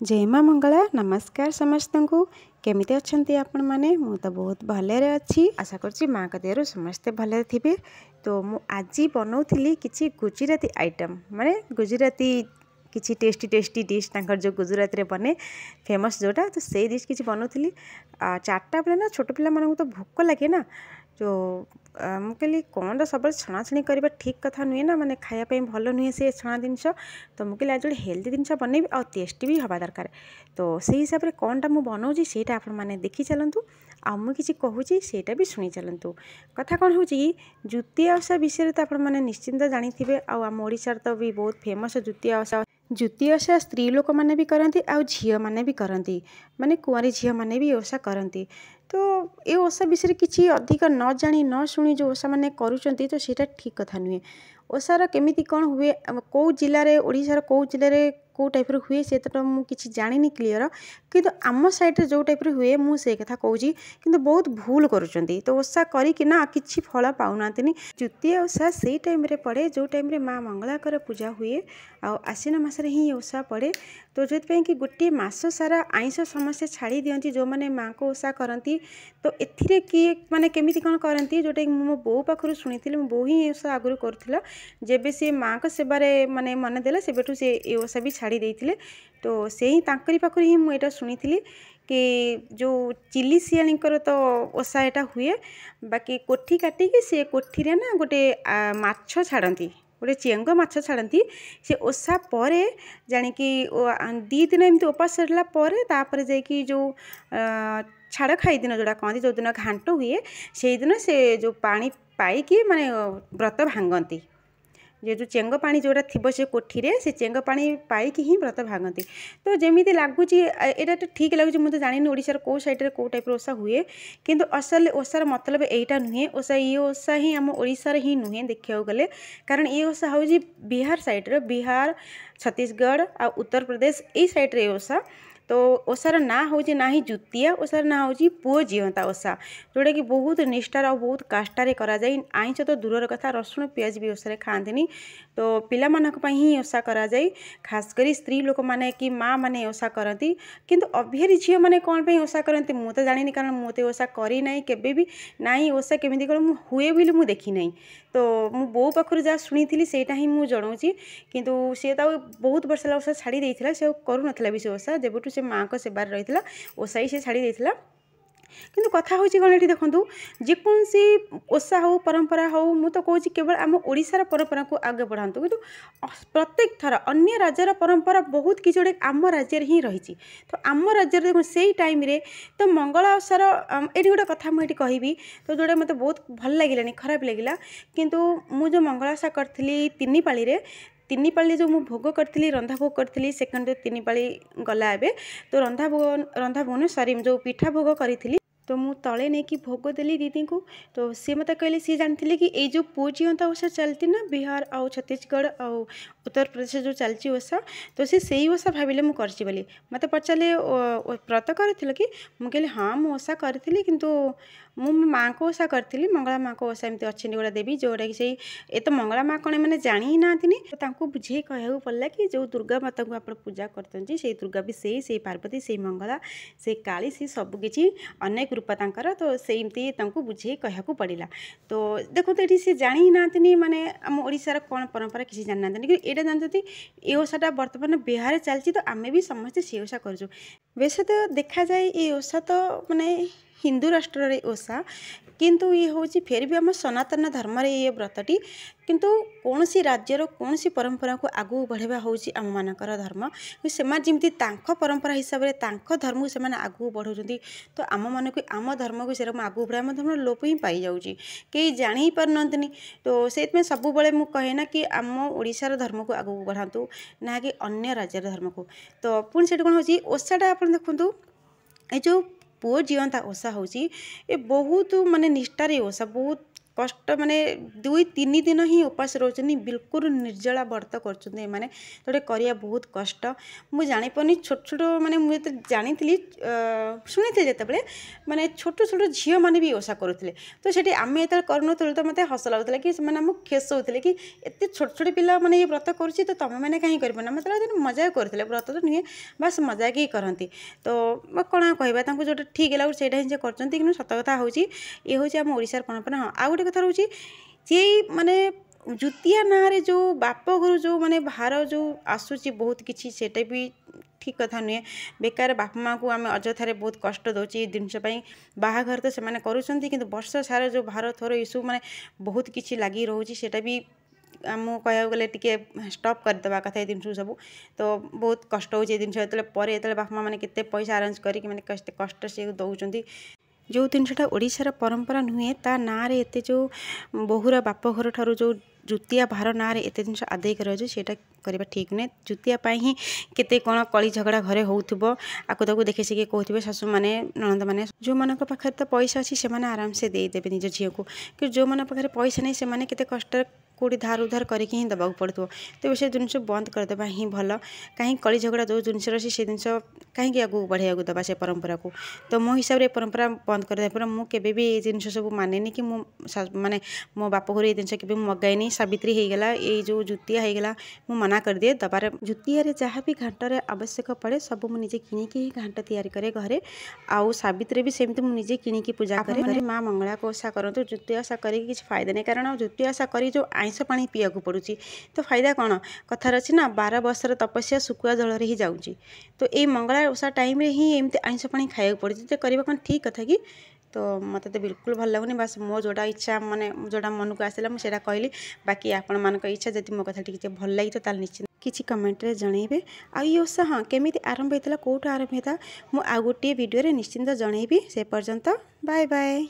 जय माँ मंगला नमस्कार समस्त को केमिति अच्छंती आपण माने मु तो बहुत भले अच्छी आशा करछि माँ का देहरु समस्ते भले थिबे। तो मु आज बनाउथिली किछि गुजराती आइटम माने गुजराती किछि टेस्टी टेस्टी डिश तांकर जो गुजरात रे बने फेमस जोटा तो से डिश किछि बनाउथिली। चारटा बेले ना छोट पिला मानू तो भोक लगे ना जो मु कहली कौन सब छणाछणी करवा ठीक कथा नुहे ना माने खायापी भल नुहे से छणा जिनस तो मुझे आज जो हेल्दी जिनस बनैबी आ टेस्टी भी हवा दरकार। तो से हिसाब से कौनटा मु बनाऊँगी सेटा आपण मैंने देखी चलतु आ मु किछि कहूची सेटा भी शुणी चलतु। कथा कौन हो जुतिया ओषा विषय तो आपण मैंने निश्चिंत जानी आम ओडिशार तो भी बहुत फेमस जुतिया ओषा। जुतिया ओषा स्त्री लोक मैंने भी करती आउ झील मैंने भी करती माने कुआरी झील मैंने भी ओषा करती। तो ये ओषा विषय किसी अधिक न जानी न शुणी जो ओषा मैंने करुँच तो सीटा ठीक कथा नुहे। ओषार केमिति कौन हुए कौ जिले ओडिशार कौ जिले कौ टाइप हुए से तो मुझे जानी क्लीयर किंतु आम साइड्रे जो टाइप हुए मुझे कथा कहूँ किंतु बहुत भूल करुँच। तो ओषा करना कि फल पाऊना जुतिया ओषा से टाइम पड़े जो टाइम माँ मंगलाकर पूजा हुए आश्विन मसरे ही ओषा पड़े। तो जो कि गोटे मास सारा आइंष समस्या छाड़ी दियंती जो मैंने माँ को ओषा करती। तो एथिरे किए माने केमिति कौन करती जोटा मो बो पाखु शुणी मो बो ही ओषा आगुरी करुला जेबे सी माँ को सेबारे माने मन देला सेबेठू से ए ओषा भी छाड़ी देइथिले। तो से ही तांकरी पाखु ही मु एटा शुणीथिली कि जो चिली सियाणीकर तो ओषा एटा हुए बाकी कोठी काटिकी से कोठी रे ना गोटे माछ छाड़ती गोटे चेंग माछ छाड़ती से ओषा पर जाणिकी 2 दिन एमती उपास सरला तापर जाइकी जो छाड़ खाई दिन जोड़ा कहती जो दिन घांट हुए से दिन से जो पानी पाई माने व्रत भांगती जो चेंग पानी जोड़ा थी से कोठी रे से चेंग पानी पाई ही व्रत भांगती। तो जमी लगुच यहाँ तो ठीक लगुच मुझे जानी ओडिशार कौ साइड कौ टाइप ओषा हुए किंतु असल ओषार मतलब यहीटा नुहे। ओषा ये ओषा ही आम ओडिशार ही नुहे देखा गले कारण ये ओषा हूँ बिहार साइड्रे बिहार छत्तीसगढ़ आ उत्तर प्रदेश यही साइड्रे ओषा। तो ओषार ना हूँ ना ही जुतिया ओषार ना हूँ पुओ जीवंता ओषा जोटा कि बहुत निष्ठार और बहुत काष्ठारे करा जाए। आइंष तो दूर कथा रसुण पियाज भी ओषारे खाआंतिनी। तो पिला मानक पई ही ओषा करा जाए खास करी स्त्री लोक माने कि माँ माने ओषा करती किंतु अभिहारी झील माने कौन पे ओषा करती मु तो जानी कारण मुझे ओषा करी ना केबे भी ना ओषा केमिति कौन हुए बोली मु देखी ना। तो मु बो पाखु जहाँ शुणी सेटा ही मुझे जनाऊँगी किंतु सी तो बहुत वर्ष ओषा छाड़ी देइथिला से करू नथिला भी से ओषा जेबुठू से माँ को सेबार रही ओषा ही से छाड़ी देइथिला। किंतु कथा हूँ कौन ये देखूँ जेकोसी ओषा हो परंपरा हो मु तो कहूँ केवल आम ओडिशार परंपरा को आगे बढ़ातु किंतु प्रत्येक थर अन्य राज्यर परंपरा बहुत किसी गोटे आम राज्य ही रही। तो आम राज्य देखो से टाइम रे तो मंगला ओषार ये गोटे कथा मुझे कहबी तो जोटा मत बहुत भल लगे खराब लगे किंतु मु जो मंगला ओषा करी 3 पाली रे 3 पाली जो मु भोग करी रंधा भोग करी सेकेंड 3 पाली गला एबे तो रंधा भोग सॉरी जो पिठा भोग करी तो मु तले नहीं कि भोग देली दीदी को। तो सी मत कहले सी जानते कि ये जो पुओ जीवंता ओषा चलती ना बिहार आउ छत्तीसगढ़ आउ उत्तर प्रदेश जो चलती ओषा तो सी से ओषा भाविले मु करछि बोली मत पचारे व्रत कर कि मुझे हाँ मु ओषा करी किंतु मु माँ को ओषा करी मंगला माँ को ओषा एमती अच्छी गोटा देवी जोटा कि ये तो मंगला माँ कौन मैंने जानी ही ना तो बुझे कहू पड़ा कि जो दुर्गा माता को आप पूजा करते से दुर्गा भी से पार्वती से मंगला से काली से सबकि अनेक रूप तांकर तो सेमती बुझे कहू पड़ा। तो देखो तो ये सी जानी ही ना माने आम ओडिशार कौन परंपरा किसी जानी ना कि यहाँ जानते ये ओषाटा बर्तमान बिहार चलती तो आम भी समस्ते से ओषा कर वैसे तो देखा जाए ये ओषा तो माने हिंदू राष्ट्र रे ओषा किंतु ये हूँ फिर भी आम सनातन धर्म रे ये व्रतटी किंतु कौन सी राज्यर कौन सी परंपरा को आगू बढ़ावा हूँ आम मानकर धर्म से जमी परंपरा हिसाब से धर्म को से आगू बढ़ाऊँ। तो आम मन को आम धर्म को सेरकम आगू बढ़े आम धर्म लोप ही पाई जाऊँगी कई जानी पारती। तो से सब मुझे कहे ना कि आम ओडिशार धर्म को आगू बढ़ातु ना कि अन्य राज्यर धर्म को। तो पुणी से कौन हो ओषाटा आप देखूँ ये जो पुओ जीवंता ओषा हूँ ये बहुत माने निष्ठार ओषा बहुत कष्ट माने 2-3 दिन ही उपास रोचनी बिल्कुल निर्जला व्रत करछुंदे माने तोटे करिया बहुत कष्ट मु जानि पनी छोट छोट माने मु त जानि थिली सुनिथे जेते बेले माने छोट छोट झियो माने भी ओसा करूथिले तो सेठी आमे एत करनथुल तो मते हस लागुतले कि माने हम खेस होतले कि एते छोट छोट पिला माने ये व्रत करूची तो तमे माने काहे करबना मतलब मजा करथिले व्रत तो नहीं बस मजा की करंती तो कोना कहबा तांको जोटा ठीक लागु सेटा ही जे करचंती कि सत कथा होची ये होची हम ओडिसार परंपरा हां आ गोटे कथा रहउची जे माने जुतिया ना रे जो बाप घर जो माने भार जो आसुची बहुत किछि सेटा भी ठीक कथा नुहे बेकार बाप माँ को आम अजथारे बहुत कष्ट दौची जिनस बाहाघर तो से करुँच कि वर्ष सारा जो भार थोर यू माने बहुत किछि लगी रोची सेटा भी आम कह गले टिके स्टॉप करदेवा कथा ये जिन सब तो बहुत कष्ट हो जिन जो बाप माँ मैंने पैसा अरेंज करके मैंने कष्ट से दौरान जो जिनटा ओडिशार परंपरा नुहे ता ना रे एते जो बहुरा बाप घर ठारू जो जुतिया भार ना रे एते जिन आदाय कर करवा ठीक नुहे जुतिया ही केते कौन कली झगड़ा घरे होउथबो आको ताको देखे सिखे कहते शाशु मैंने ननद मैंने जो मान पाखे तो पैसा अच्छी से आराम से देदेवे निज झील को कि जो मन पाखे पैसा नहीं से केते कष्ट कौटी धार उधार करके ही दबाक पड़ो तो से जिन बंद करदेवा ही भल कहीं कली झगड़ा जो जिन अच्छी से जिन कहीं आगे बढ़ाया दबा से परंपरा को तो मो हिसाब से परंपरा बंद कर मुझे भी ये जिन सब माने कि माने मो बाप घर ये जिन के मगाइनी सावित्री होगला ये जो जुतिया होगला मु मना कर दिए दबार जुतिया जहाँ भी घाटर आवश्यक पड़े सब मुझे किणिकी ही घाट तैयारी करे घरे आउ सावित्री भी सेमती मुझे किणिकी पूजा करे माँ मंगला को ओषा करतु जुतिया ओषा करके किसी फायदा नहीं कारण जुतिया ओषा कर जो आइंस पानी पीया पड़ुची तो फायदा कौन कथार अच्छी ना 12 वर्षर तपस्या शुकुआ जल ही जाऊँगी तो ये मंगला ओषा टाइम ही एमती आइंस पानी खाया पड़ी तो करवा कौन ठीक कथा कि तो मत तो बिल्कुल भल लगुनि बस मो जोड़ा इच्छा माने जोड़ा मन को आसला मुझे कहली बाकी आपण मान इच्छा जब मो कथा टी भल लगी तो निश्चित किसी कमेंट रे जनइबे आ ये ओषा हाँ केमी आरंभ होता कौटू आरंभ होता मुझे आ गोटे वीडियो निश्चिंत जनइबी से पर्यंत बाय बाय।